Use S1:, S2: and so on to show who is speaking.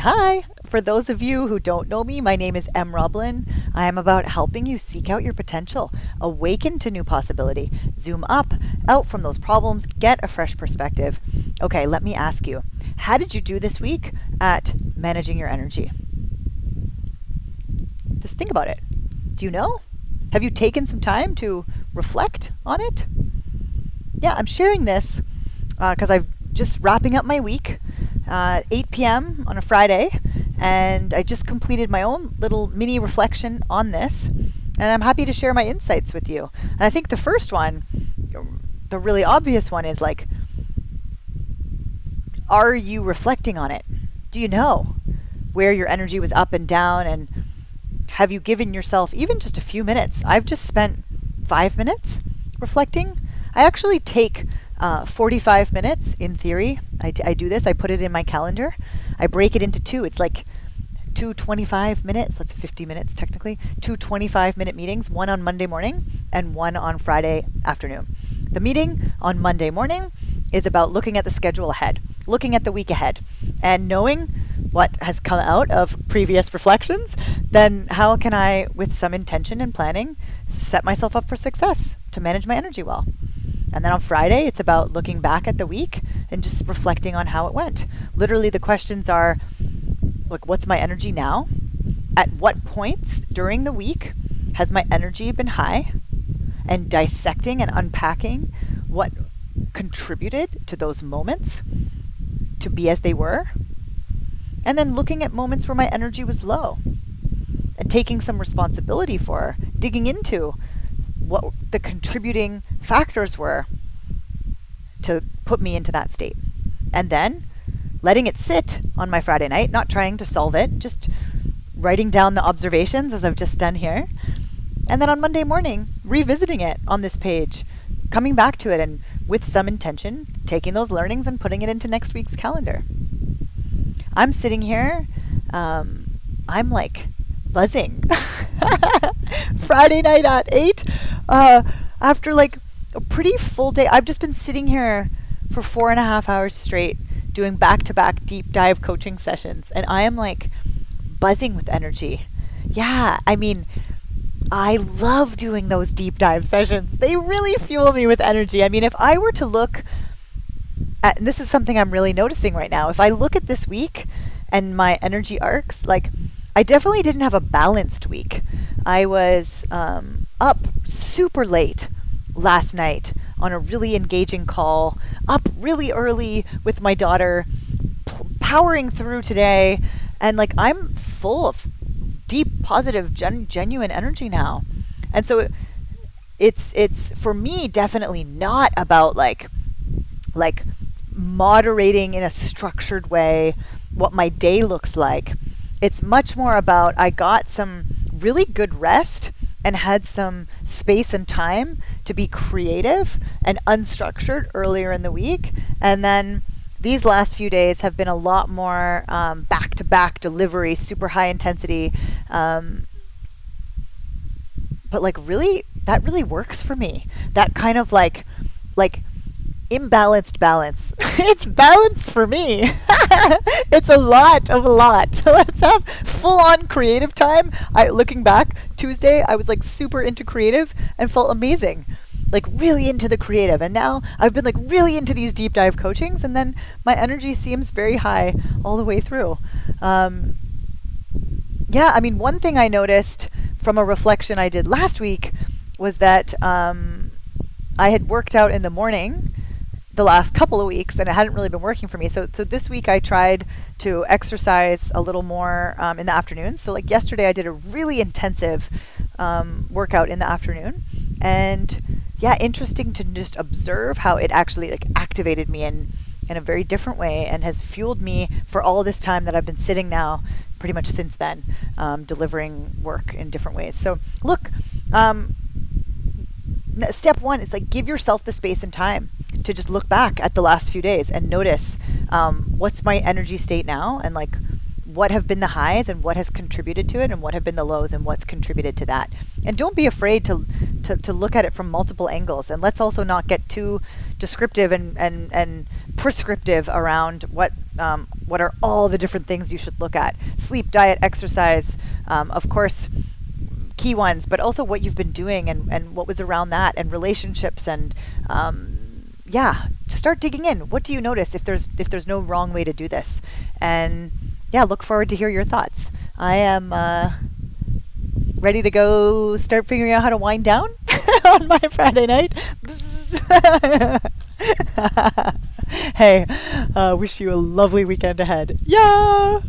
S1: Hi! For those of you who don't know me, my name is Em Roblin. I am about helping you seek out your potential, awaken to new possibility, zoom up, out from those problems, get a fresh perspective. Okay, let me ask you, how did you do this week at managing your energy? Just think about it. Do you know? Have you taken some time to reflect on it? Yeah, I'm sharing this because I'm just wrapping up my week, 8 p.m. on a Friday, and I just completed my own little mini reflection on this, and I'm happy to share my insights with you. And I think the first one, the really obvious one, is like, are you reflecting on it? Do you know where your energy was up and down, and have you given yourself even just a few minutes? I've just spent 5 minutes reflecting. I actually take 45 minutes in theory. I do this. I put it in my calendar. I break it into two. It's like two 25-minute, so that's 50 minutes technically, two 25-minute meetings, one on Monday morning and one on Friday afternoon. The meeting on Monday morning is about looking at the schedule ahead, looking at the week ahead, and knowing what has come out of previous reflections. Then how can I, with some intention and planning, set myself up for success to manage my energy well? And then on Friday, it's about looking back at the week and just reflecting on how it went. Literally, the questions are, like, what's my energy now? At what points during the week has my energy been high? And dissecting and unpacking what contributed to those moments to be as they were. And then looking at moments where my energy was low and taking some responsibility for, digging into what the contributing factors were to put me into that state. And then letting it sit on my Friday night, not trying to solve it, just writing down the observations as I've just done here. And then on Monday morning, revisiting it on this page, coming back to it, and with some intention, taking those learnings and putting it into next week's calendar. I'm sitting here, I'm like buzzing. Friday night at 8, after like a pretty full day. I've just been sitting here for 4.5 hours straight doing back-to-back deep dive coaching sessions, and I am like buzzing with energy. Yeah, I mean, I love doing those deep dive sessions. They really fuel me with energy. I mean, if I were to look at, and this is something I'm really noticing right now, if I look at this week and my energy arcs, like, I definitely didn't have a balanced week. I was up super late last night on a really engaging call, up really early with my daughter, powering through today, and like, I'm full of deep, positive, genuine energy now. And so it's for me definitely not about like moderating in a structured way what my day looks like. It's much more about, I got some really good rest and had some space and time to be creative and unstructured earlier in the week. And then these last few days have been a lot more back-to-back delivery, super high intensity. But like, really, that really works for me. That kind of like imbalanced balance. It's balance for me. It's a lot of a lot. Let's have full-on creative time. Looking back, Tuesday, I was like super into creative and felt amazing. Like really into the creative. And now I've been like really into these deep dive coachings, and then my energy seems very high all the way through. Yeah, I mean, one thing I noticed from a reflection I did last week was that I had worked out in the morning the last couple of weeks, and it hadn't really been working for me. So this week I tried to exercise a little more in the afternoon. So like yesterday I did a really intensive workout in the afternoon, and yeah, interesting to just observe how it actually like activated me in a very different way, and has fueled me for all this time that I've been sitting now, pretty much since then, delivering work in different ways. So look, step one is like, give yourself the space and time to just look back at the last few days and notice what's my energy state now, and like what have been the highs and what has contributed to it, and what have been the lows and what's contributed to that. And don't be afraid to look at it from multiple angles. And let's also not get too descriptive and prescriptive around what What are all the different things you should look at? Sleep, diet, exercise, of course, key ones, but also what you've been doing and what was around that, and relationships, and yeah, start digging in. What do you notice if there's no wrong way to do this? And yeah, look forward to hear your thoughts. I am ready to go start figuring out how to wind down on my Friday night. Hey, wish you a lovely weekend ahead. Yeah.